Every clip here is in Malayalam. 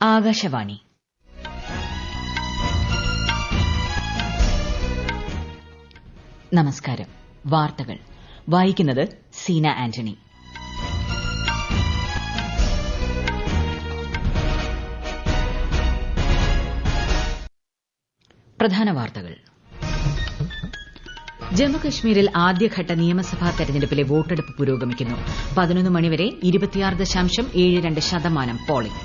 ആകാശവാണി. നമസ്കാരം. വാർത്തകൾ വായിക്കുന്നത് സീന ആന്റണി. പ്രധാന വാർത്തകൾ. ജമ്മുകശ്മീരിൽ ആദ്യഘട്ട നിയമസഭാ തെരഞ്ഞെടുപ്പിലെ വോട്ടെടുപ്പ് പുരോഗമിക്കുന്നു. 11 മണിവരെ 26.72% പോളിംഗ്.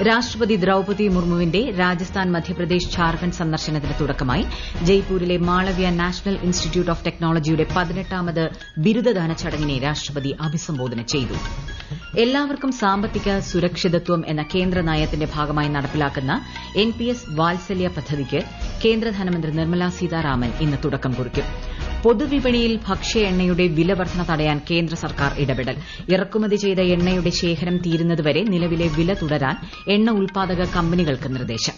രാഷ്ട്രപതി ദ്രൌപദി മുർമുവിന്റെ രാജസ്ഥാൻ, മധ്യപ്രദേശ്, ഝാർഖണ്ഡ് സന്ദർശനത്തിന് തുടക്കമായി. ജയ്പൂരിലെ മാളവ്യ നാഷണൽ ഇൻസ്റ്റിറ്റ്യൂട്ട് ഓഫ് ടെക്നോളജിയുടെ 18ാമത് ബിരുദദാന ചടങ്ങിനെ രാഷ്ട്രപതി അഭിസംബോധന ചെയ്തു. എല്ലാവർക്കും സാമ്പത്തിക സുരക്ഷിതത്വം എന്ന കേന്ദ്ര നയത്തിന്റെ ഭാഗമായി നടപ്പിലാക്കുന്ന NPS വാത്സല്യ പദ്ധതിക്ക് കേന്ദ്ര ധനമന്ത്രി നിർമ്മല സീതാരാമൻ ഇന്ന് തുടക്കം കുറിക്കും. പൊതുവിപണിയിൽ ഭക്ഷ്യ എണ്ണയുടെ വില വർധന തടയാൻ കേന്ദ്ര സർക്കാർ ഇടപെടൽ. ഇറക്കുമതി ചെയ്ത എണ്ണയുടെ ശേഖരം തീരുന്നതുവരെ നിലവിലെ വില തുടരാൻ എണ്ണ ഉൽപ്പാദക കമ്പനികൾക്ക് നിർദ്ദേശം.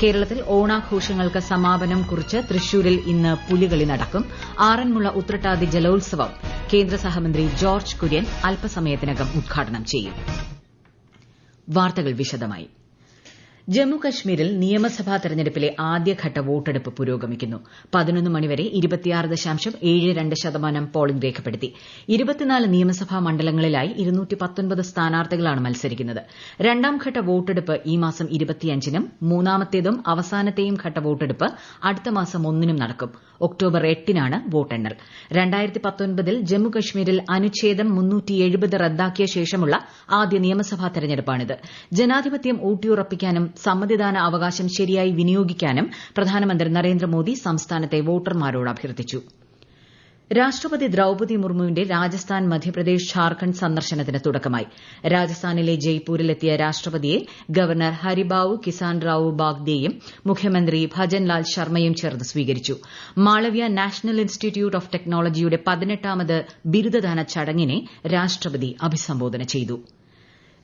കേരളത്തിൽ ഓണാഘോഷങ്ങൾക്ക് സമാപനം കുറിച്ച് തൃശൂരിൽ ഇന്ന് പുലികളി നടക്കും. ആറന്മുള ഉത്രട്ടാതി ജലോത്സവം കേന്ദ്ര സഹമന്ത്രി ജോർജ് കുര്യൻ അല്പസമയത്തിനകം ഉദ്ഘാടനം ചെയ്യും. വാർത്തകൾ വിശദമായി. ജമ്മുകശ്മീരിൽ നിയമസഭാ തെരഞ്ഞെടുപ്പിലെ ആദ്യഘട്ട വോട്ടെടുപ്പ് പുരോഗമിക്കുന്നു. 11 മണിവരെ 26.72% പോളിംഗ് രേഖപ്പെടുത്തി. 24 നിയമസഭാ മണ്ഡലങ്ങളിലായി 219 സ്ഥാനാർത്ഥികളാണ് മത്സരിക്കുന്നത്. രണ്ടാംഘട്ട വോട്ടെടുപ്പ് ഈ മാസം 25-നും മൂന്നാമത്തേതും അവസാനത്തെയും ഘട്ട വോട്ടെടുപ്പ് അടുത്ത മാസം 1-നും നടക്കും. ഒക്ടോബർ 8-നാണ് വോട്ടെണ്ണൽ. 2019-ൽ ജമ്മുകശ്മീരിൽ അനുച്ഛേദം 370 റദ്ദാക്കിയ ശേഷമുള്ള ആദ്യ നിയമസഭാ തെരഞ്ഞെടുപ്പാണിത്. ജനാധിപത്യം ഊട്ടിയുറപ്പിക്കാനും സമ്മതിദാന അവകാശം ശരിയായി വിനിയോഗിക്കാനും പ്രധാനമന്ത്രി നരേന്ദ്രമോദി സംസ്ഥാനത്തെ വോട്ടർമാരോട് അഭ്യർത്ഥിച്ചു. രാഷ്ട്രപതി ദ്രൌപദി മുർമുവിന്റെ രാജസ്ഥാൻ, മധ്യപ്രദേശ്, ഝാർഖണ്ഡ് സന്ദർശനത്തിന് തുടക്കമായി. രാജസ്ഥാനിലെ ജയ്പൂരിലെത്തിയ രാഷ്ട്രപതിയെ ഗവർണർ ഹരിബാവു കിസാൻ റാവു ബാഗ്ദേയും മുഖ്യമന്ത്രി ഭജൻലാൽ ശർമ്മയും ചേർന്ന് സ്വീകരിച്ചു. മാളവ്യ നാഷണൽ ഇൻസ്റ്റിറ്റ്യൂട്ട് ഓഫ് ടെക്നോളജിയുടെ 18ാമത് ബിരുദദാന ചടങ്ങിനെ രാഷ്ട്രപതി അഭിസംബോധന ചെയ്തു.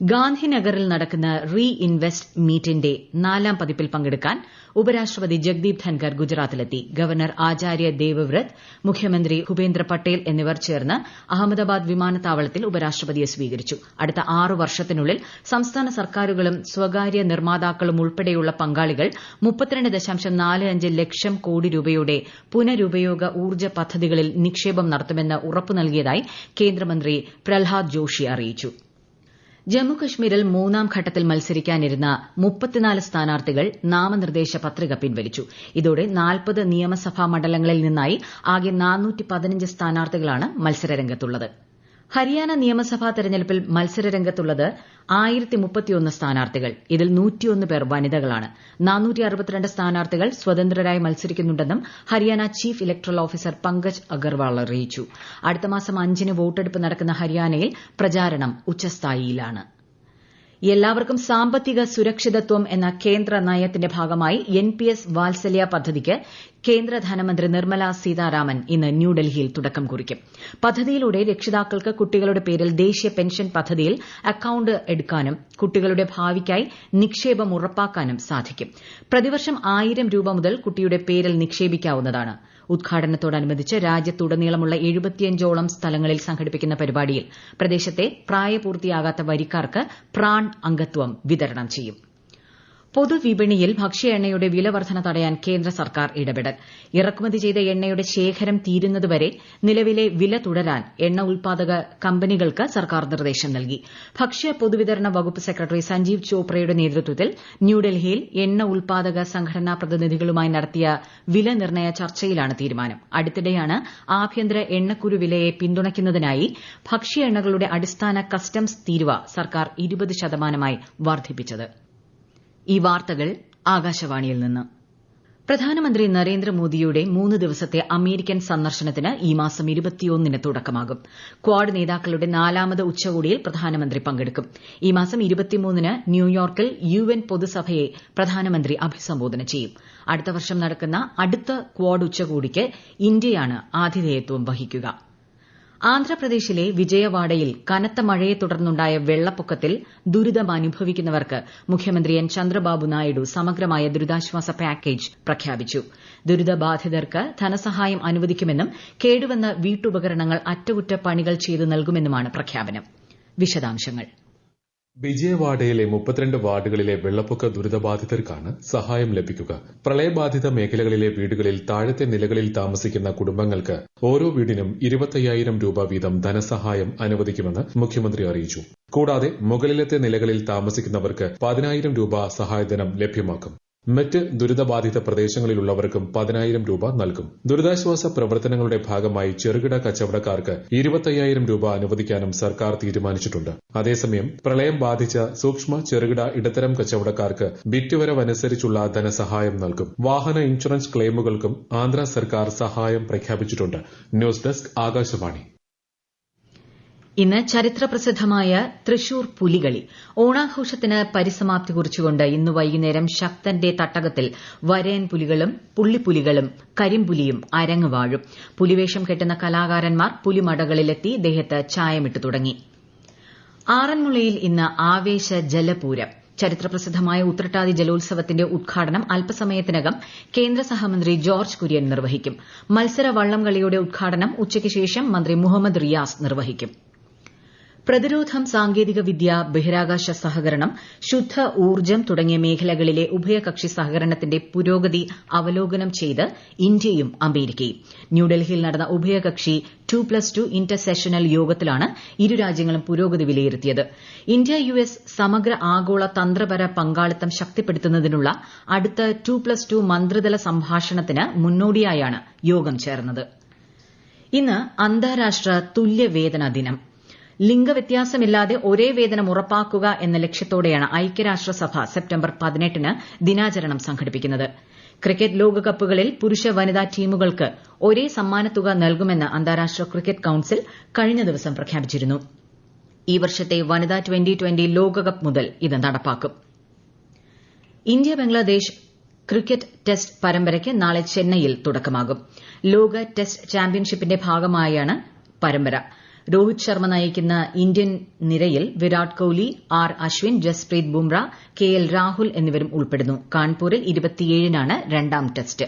ഗാന്ധിനഗറിൽ നടക്കുന്ന റീ ഇൻവെസ്റ്റ് മീറ്റിന്റെ 4ാം പതിപ്പിൽ പങ്കെടുക്കാൻ ഉപരാഷ്ട്രപതി ജഗ്ദീപ് ധൻകർ ഗുജറാത്തിലെത്തി. ഗവർണർ ആചാര്യ ദേവവ്രത്, മുഖ്യമന്ത്രി ഭൂപേന്ദ്ര പട്ടേൽ എന്നിവർ ചേർന്ന് അഹമ്മദാബാദ് വിമാനത്താവളത്തിൽ ഉപരാഷ്ട്രപതിയെ സ്വീകരിച്ചു. അടുത്ത 6 വർഷത്തിനുള്ളിൽ സംസ്ഥാന സർക്കാരുകളും സ്വകാര്യ നിർമ്മാതാക്കളും ഉൾപ്പെടെയുള്ള പങ്കാളികൾ 32.45 ലക്ഷം കോടി രൂപയുടെ പുനരുപയോഗ ഊർജ്ജ പദ്ധതികളിൽ നിക്ഷേപം നടത്തുമെന്ന് ഉറപ്പു നൽകിയതായി കേന്ദ്രമന്ത്രി പ്രഹ്ലാദ് ജോഷി അറിയിച്ചു. ജമ്മുകശ്മീരിൽ 3ാം ഘട്ടത്തിൽ മത്സരിക്കാനിരുന്ന 34 സ്ഥാനാർത്ഥികൾ നാമനിർദ്ദേശ പത്രിക പിൻവലിച്ചു. ഇതോടെ 40 നിയമസഭാ മണ്ഡലങ്ങളിൽ നിന്നായി ആകെ 415 സ്ഥാനാർത്ഥികളാണ് മത്സരരംഗത്തുള്ളത്. ഹരിയാന നിയമസഭാ തെരഞ്ഞെടുപ്പിൽ മത്സരരംഗത്തുള്ളത് 1031 സ്ഥാനാർത്ഥികൾ. ഇതിൽ 101 പേർ വനിതകളാണ്. 462 സ്ഥാനാർത്ഥികൾ സ്വതന്ത്രരായി മത്സരിക്കുന്നുണ്ടെന്നും Haryana chief electoral officer Pankaj Agarwal അറിയിച്ചു. അടുത്ത മാസം 5-ന് വോട്ടെടുപ്പ് നടക്കുന്ന ഹരിയാനയിൽ പ്രചാരണം ഉച്ചസ്ഥായിയിലാണ്. എല്ലാവർക്കും സാമ്പത്തിക സുരക്ഷിതത്വം എന്ന കേന്ദ്ര നയത്തിന്റെ ഭാഗമായി NPS വാത്സല്യ പദ്ധതിക്ക് കേന്ദ്ര ധനമന്ത്രി നിർമ്മല സീതാരാമൻ ഇന്ന് ന്യൂഡൽഹിയിൽ തുടക്കം കുറിക്കും. പദ്ധതിയിലൂടെ രക്ഷിതാക്കൾക്ക് കുട്ടികളുടെ പേരിൽ ദേശീയ പെൻഷൻ പദ്ധതിയിൽ അക്കൌണ്ട് എടുക്കാനും കുട്ടികളുടെ ഭാവിക്കായി നിക്ഷേപം ഉറപ്പാക്കാനും സാധിക്കും. പ്രതിവർഷം 1000 രൂപ മുതൽ കുട്ടിയുടെ പേരിൽ നിക്ഷേപിക്കാവുന്നതാണ്. ഉദ്ഘാടനത്തോടനുബന്ധിച്ച് രാജ്യത്തുടനീളമുള്ള 75ഓളം സ്ഥലങ്ങളിൽ സംഘടിപ്പിക്കുന്ന പരിപാടിയിൽ പ്രദേശത്തെ പ്രായപൂർത്തിയാകാത്ത വരിക്കാർക്ക് പ്രാൺ അംഗത്വം വിതരണം ചെയ്യും. പൊതുവിപണിയിൽ ഭക്ഷ്യ എണ്ണയുടെ വില വർധന തടയാൻ കേന്ദ്ര സർക്കാർ ഇടപെടൽ. ഇറക്കുമതി ചെയ്ത എണ്ണയുടെ ശേഖരം തീരുന്നതുവരെ നിലവിലെ വില തുടരാൻ എണ്ണ ഉൽപ്പാദക കമ്പനികൾക്ക് സർക്കാർ നിർദ്ദേശം നൽകി. ഭക്ഷ്യ പൊതുവിതരണ വകുപ്പ് സെക്രട്ടറി സഞ്ജീവ് ചോപ്രയുടെ നേതൃത്വത്തിൽ ന്യൂഡൽഹിയിൽ എണ്ണ ഉൽപ്പാദക സംഘടനാ പ്രതിനിധികളുമായി നടത്തിയ വില നിർണ്ണയ ചർച്ചയിലാണ് തീരുമാനം. അടുത്തിടെയാണ് ആഭ്യന്തര എണ്ണക്കുരു വിലയെ പിന്തുണയ്ക്കുന്നതിനായി ഭക്ഷ്യ എണ്ണകളുടെ അടിസ്ഥാന കസ്റ്റംസ് തീരുവ സർക്കാർ 20% വർദ്ധിപ്പിച്ചത്. ഈ വാർത്തകൾ ആകാശവാണിയിൽ നിന്ന്. പ്രധാനമന്ത്രി നരേന്ദ്രമോദിയുടെ 3 ദിവസത്തെ അമേരിക്കൻ സന്ദർശനത്തിന് ഈ മാസം 21-ന് തുടക്കമാകും. ക്വാഡ് നേതാക്കളുടെ 4ാമത് ഉച്ചകോടിയിൽ പ്രധാനമന്ത്രി പങ്കെടുക്കും. ഈ മാസം 23-ന് ന്യൂയോർക്കിൽ UN പൊതുസഭയെ പ്രധാനമന്ത്രി അഭിസംബോധന ചെയ്യും. അടുത്ത വർഷം നടക്കുന്ന അടുത്ത ക്വാഡ് ഉച്ചകോടിക്ക് ഇന്ത്യയാണ് ആതിഥേയത്വം വഹിക്കുക. ആന്ധ്രാപ്രദേശിലെ വിജയവാഡയിൽ കനത്ത മഴയെ തുടർന്നുണ്ടായ വെള്ളപ്പൊക്കത്തിൽ ദുരിതമനുഭവിക്കുന്നവർക്ക് മുഖ്യമന്ത്രി എൻ ചന്ദ്രബാബു നായിഡു സമഗ്രമായ ദുരിതാശ്വാസ പാക്കേജ് പ്രഖ്യാപിച്ചു. ദുരിതബാധിതർക്ക് ധനസഹായം അനുവദിക്കുമെന്നും കേടുവന്ന വീട്ടുപകരണങ്ങൾ അറ്റകുറ്റപ്പണികൾ ചെയ്തു നൽകുമെന്നുമാണ് പ്രഖ്യാപനം. വിശദാംശങ്ങൾ. വിജയവാഡയിലെ 32 വാർഡുകളിലെ വെള്ളപ്പൊക്ക ദുരിതബാധിതർക്കാണ് സഹായം ലഭിക്കുക. പ്രളയബാധിത മേഖലകളിലെ വീടുകളിൽ താഴത്തെ നിലകളിൽ താമസിക്കുന്ന കുടുംബങ്ങൾക്ക് ഓരോ വീടിനും 25,000 രൂപ വീതം ധനസഹായം അനുവദിക്കുമെന്ന് മുഖ്യമന്ത്രി അറിയിച്ചു. കൂടാതെ മുകളിലത്തെ നിലകളിൽ താമസിക്കുന്നവർക്ക് 10,000 രൂപ സഹായധനം ലഭ്യമാക്കും. മറ്റ് ദുരിതബാധിത പ്രദേശങ്ങളിലുള്ളവർക്കും 10,000 രൂപ നൽകും. ദുരിതാശ്വാസ പ്രവർത്തനങ്ങളുടെ ഭാഗമായി ചെറുകിട കച്ചവടക്കാർക്ക് 25,000 രൂപ അനുവദിക്കാനും സർക്കാർ തീരുമാനിച്ചിട്ടുണ്ട്. അതേസമയം പ്രളയം ബാധിച്ച സൂക്ഷ്മ ചെറുകിട ഇടത്തരം കച്ചവടക്കാർക്ക് വിറ്റുവരവനുസരിച്ചുള്ള ധനസഹായം നൽകും. വാഹന ഇൻഷുറൻസ് ക്ലെയിമുകൾക്കും ആന്ധ്ര സർക്കാർ സഹായം പ്രഖ്യാപിച്ചിട്ടുണ്ട്. News desk Akashvani. ഇന്ന് ചരിത്രപ്രസിദ്ധമായ തൃശൂർ പുലികളി. ഓണാഘോഷത്തിന് പരിസമാപ്തി കുറിച്ചുകൊണ്ട് ഇന്ന് വൈകുന്നേരം ശക്തന്റെ തട്ടകത്തിൽ വരയൻ പുലികളും പുള്ളിപ്പുലികളും കരിമ്പുലിയും അരങ്ങ് വാഴും. പുലിവേഷം കെട്ടുന്ന കലാകാരന്മാർ പുലിമടകളിലെത്തി ദേഹത്ത് ചായമിട്ടു തുടങ്ങി. ആറന്മുളയിൽ ഇന്ന് ആവേശ ജലപൂരം. ചരിത്രപ്രസിദ്ധമായ ഉത്രട്ടാതി ജലോത്സവത്തിന്റെ ഉദ്ഘാടനം അല്പസമയത്തിനകം കേന്ദ്ര സഹമന്ത്രി ജോർജ് കുര്യൻ നിർവഹിക്കും. മത്സര വള്ളംകളിയുടെ ഉദ്ഘാടനം ഉച്ചയ്ക്ക് ശേഷം മന്ത്രി മുഹമ്മദ് റിയാസ് നിർവഹിക്കും. പ്രതിരോധം, സാങ്കേതികവിദ്യ, ബഹിരാകാശ സഹകരണം, ശുദ്ധ ഊർജ്ജം തുടങ്ങിയ മേഖലകളിലെ ഉഭയകക്ഷി സഹകരണത്തിന്റെ പുരോഗതി അവലോകനം ചെയ്ത് ഇന്ത്യയും അമേരിക്കയും. ന്യൂഡൽഹിയിൽ നടന്ന ഉഭയകക്ഷി 2+2 ഇന്റർസെഷണൽ യോഗത്തിലാണ് ഇരു രാജ്യങ്ങളും പുരോഗതി വിലയിരുത്തിയത്. ഇന്ത്യ US സമഗ്ര ആഗോള തന്ത്രപര പങ്കാളിത്തം ശക്തിപ്പെടുത്തുന്നതിനുള്ള അടുത്ത 2+2 മന്ത്രിതല സംഭാഷണത്തിന് മുന്നോടിയായാണ് യോഗം ചേർന്നത്. ഇന്ന് അന്താരാഷ്ട്ര തുല്യവേതന ദിനം. ലിംഗവ്യത്യാസമില്ലാതെ ഒരേ വേതനം ഉറപ്പാക്കുക എന്ന ലക്ഷ്യത്തോടെയാണ് ഐക്യരാഷ്ട്രസഭ സെപ്റ്റംബർ 18-ന് ദിനാചരണം സംഘടിപ്പിക്കുന്നത്. ക്രിക്കറ്റ് ലോകകപ്പുകളിൽ പുരുഷ വനിതാ ടീമുകൾക്ക് ഒരേ സമ്മാനത്തുക നൽകുമെന്ന് അന്താരാഷ്ട്ര ക്രിക്കറ്റ് കൌൺസിൽ കഴിഞ്ഞ ദിവസം പ്രഖ്യാപിച്ചിരുന്നു. ഈ വർഷത്തെ വനിതാ 2020 ലോകകപ്പ് മുതൽ ഇത് നടപ്പാക്കും. ഇന്ത്യ ബംഗ്ലാദേശ് ക്രിക്കറ്റ് ടെസ്റ്റ് പരമ്പരയ്ക്ക് നാളെ ചെന്നൈയിൽ തുടക്കമാകും. ലോക ടെസ്റ്റ് ചാമ്പ്യൻഷിപ്പിന്റെ ഭാഗമായാണ് പരമ്പര. രോഹിത് ശർമ്മ നയിക്കുന്ന ഇന്ത്യൻ നിരയിൽ വിരാട് കോഹ്ലി, ആർ അശ്വിൻ, ജസ്പ്രീത് ബുംറ, KL രാഹുൽ എന്നിവരും ഉൾപ്പെടുന്നു. കാൺപൂരിൽ 27-നാണ് രണ്ടാം ടെസ്റ്റ്.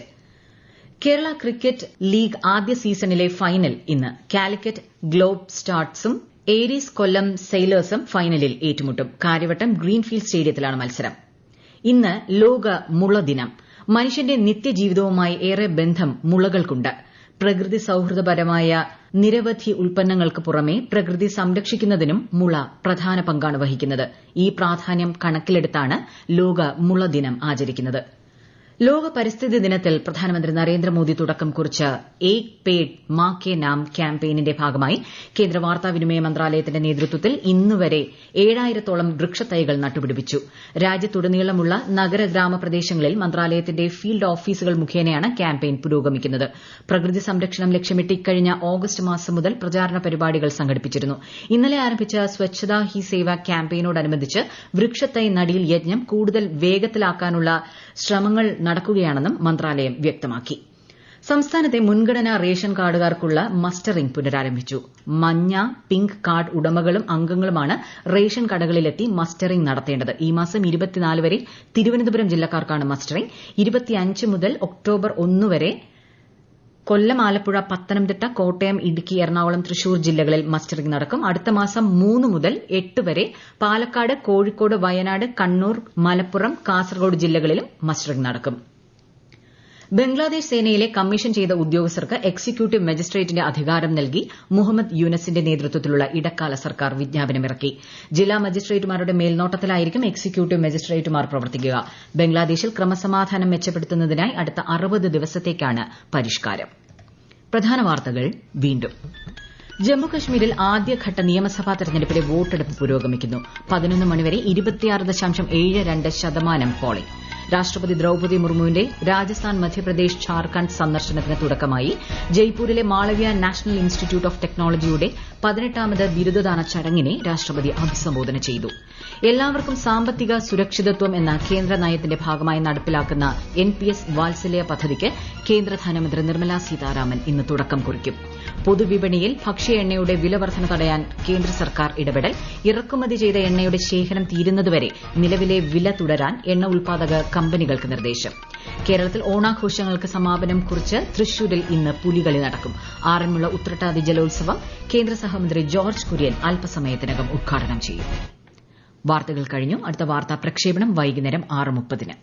കേരള ക്രിക്കറ്റ് ലീഗ് ആദ്യ സീസണിലെ ഫൈനൽ ഇന്ന്. കാലിക്കറ്റ് ഗ്ലോബ് സ്റ്റാർസും ഏരീസ് കൊല്ലം സെയിലേഴ്സും ഫൈനലിൽ ഏറ്റുമുട്ടും. കാര്യവട്ടം ഗ്രീൻഫീൽഡ് സ്റ്റേഡിയത്തിലാണ് മത്സരം. ഇന്ന് ലോക മുള ദിനം. മനുഷ്യന്റെ നിത്യജീവിതവുമായി ഏറെ ബന്ധം മുളകൾക്കുണ്ട്. പ്രകൃതി സൌഹൃദപരമായ നിരവധി ഉൽപ്പന്നങ്ങൾക്ക് പുറമെ പ്രകൃതി സംരക്ഷിക്കുന്നതിനും മുള പ്രധാന പങ്കാണ് വഹിക്കുന്നത്. ഈ പ്രാധാന്യം കണക്കിലെടുത്താണ് ലോക മുള ദിനം ആചരിക്കുന്നത്. ലോക പരിസ്ഥിതി ദിനത്തിൽ പ്രധാനമന്ത്രി നരേന്ദ്രമോദി തുടക്കം കുറിച്ച ഏക് പേഡ് മാ കെ നാം ക്യാമ്പയിനിന്റെ ഭാഗമായി കേന്ദ്ര വാർത്താവിനിമയ മന്ത്രാലയത്തിന്റെ നേതൃത്വത്തിൽ ഇന്നുവരെ 7,000-ഓളം വൃക്ഷത്തൈകൾ നട്ടുപിടിപ്പിച്ചു. രാജ്യത്തുടനീളമുള്ള നഗര ഗ്രാമപ്രദേശങ്ങളിൽ മന്ത്രാലയത്തിന്റെ ഫീൽഡ് ഓഫീസുകൾ മുഖേനയാണ് ക്യാമ്പയിൻ പുരോഗമിക്കുന്നത്. പ്രകൃതി സംരക്ഷണം ലക്ഷ്യമിട്ട് ഇക്കഴിഞ്ഞ ഓഗസ്റ്റ് മാസം മുതൽ പ്രചാരണ പരിപാടികൾ സംഘടിപ്പിച്ചിരുന്നു. ഇന്നലെ ആരംഭിച്ച സ്വച്ഛതാ ഹി സേവ ക്യാമ്പയിനോടനുബന്ധിച്ച് വൃക്ഷത്തൈ നടീൽ യജ്ഞം കൂടുതൽ വേഗത്തിലാക്കാനുള്ള ശ്രമങ്ങൾ നടക്കുകയാണെന്നും മന്ത്രാലയം വ്യക്തമാക്കി. സംസ്ഥാനത്തെ മുൻഗണനാ റേഷൻ കാർഡുകാർക്കുള്ള മസ്റ്ററിംഗ് പുനരാരംഭിച്ചു. മഞ്ഞ, പിങ്ക് കാർഡ് ഉടമകളും അംഗങ്ങളുമാണ് റേഷൻ കടകളിലെത്തി മസ്റ്ററിംഗ് നടത്തേണ്ടത്. ഈ മാസം 24 വരെ തിരുവനന്തപുരം ജില്ലക്കാർക്കാണ് മസ്റ്ററിംഗ്. 25 മുതൽ ഒക്ടോബർ 1 വരെ കൊല്ലം, ആലപ്പുഴ, പത്തനംതിട്ട, കോട്ടയം, ഇടുക്കി, എറണാകുളം, തൃശൂർ ജില്ലകളിൽ മസ്റ്ററിംഗ് നടക്കും. അടുത്ത മാസം 3 മുതൽ 8 വരെ പാലക്കാട്, കോഴിക്കോട്, വയനാട്, കണ്ണൂർ, മലപ്പുറം, കാസർഗോഡ് ജില്ലകളിലും മസ്റ്ററിംഗ് നടക്കും. ബംഗ്ലാദേശ് സേനയിലെ കമ്മീഷൻ ചെയ്ത ഉദ്യോഗസ്ഥർക്ക് എക്സിക്യൂട്ടീവ് മജിസ്ട്രേറ്റിന്റെ അധികാരം നൽകി മുഹമ്മദ് യൂനസിന്റെ നേതൃത്വത്തിലുള്ള ഇടക്കാല സർക്കാർ വിജ്ഞാപനമിറക്കി. ജില്ലാ മജിസ്ട്രേറ്റുമാരുടെ മേൽനോട്ടത്തിലായിരിക്കും എക്സിക്യൂട്ടീവ് മജിസ്ട്രേറ്റുമാർ പ്രവർത്തിക്കുക. ബംഗ്ലാദേശിൽ ക്രമസമാധാനം മെച്ചപ്പെടുത്തുന്നതിനായി അടുത്ത 60 ദിവസത്തേക്കാണ് പരിഷ്കാരം. പ്രധാന വാർത്തകൾ വീണ്ടും. ജമ്മുകശ്മീരിൽ ആദ്യഘട്ട നിയമസഭാ തെരഞ്ഞെടുപ്പിലെ വോട്ടെടുപ്പ് പുരോഗമിക്കുന്നു. 11 മണിവരെ 26.72% പോളിംഗ്. രാഷ്ട്രപതി ദ്രൌപദി മുർമുവിന്റെ രാജസ്ഥാൻ, മധ്യപ്രദേശ്, ഝാർഖണ്ഡ് സന്ദർശനത്തിന് തുടക്കമായി. ജയ്പൂരിലെ മാളവ്യ നാഷണൽ ഇൻസ്റ്റിറ്റ്യൂട്ട് ഓഫ് ടെക്നോളജിയുടെ 18ാമത് ബിരുദദാന ചടങ്ങിനെ രാഷ്ട്രപതി അഭിസംബോധന ചെയ്തു. എല്ലാവർക്കും സാമ്പത്തിക സുരക്ഷിതത്വം എന്ന കേന്ദ്ര നയത്തിന്റെ ഭാഗമായി നടപ്പിലാക്കുന്ന NPS വാത്സല്യ പദ്ധതിക്ക് കേന്ദ്ര ധനമന്ത്രി നിർമ്മലാ സീതാരാമൻ ഇന്ന് തുടക്കം കുറിക്കും. പൊതുവിപണിയിൽ ഭക്ഷ്യ എണ്ണയുടെ വിലവർദ്ധന തടയാൻ കേന്ദ്ര സർക്കാർ ഇടപെടൽ. ഇറക്കുമതി ചെയ്ത എണ്ണയുടെ ശേഖരം തീരുന്നതുവരെ നിലവിലെ വില തുടരാൻ എണ്ണ ഉൽപ്പാദക കമ്പനികൾക്ക് നിർദ്ദേശം. കേരളത്തിൽ ഓണാഘോഷങ്ങൾക്ക് സമാപനം കുറിച്ച് തൃശൂരിൽ ഇന്ന് പുലികളി നടക്കും. ആറന്മുള ഉത്രട്ടാതി ജലോത്സവം കേന്ദ്ര സഹമന്ത്രി ജോർജ് കുര്യൻ അല്പസമയത്തിനകം ഉദ്ഘാടനം ചെയ്യും. വാർത്തകൾ കഴിഞ്ഞു. അടുത്ത വാർത്താ പ്രക്ഷേപണം വൈകുന്നേരം 6:30-ന്.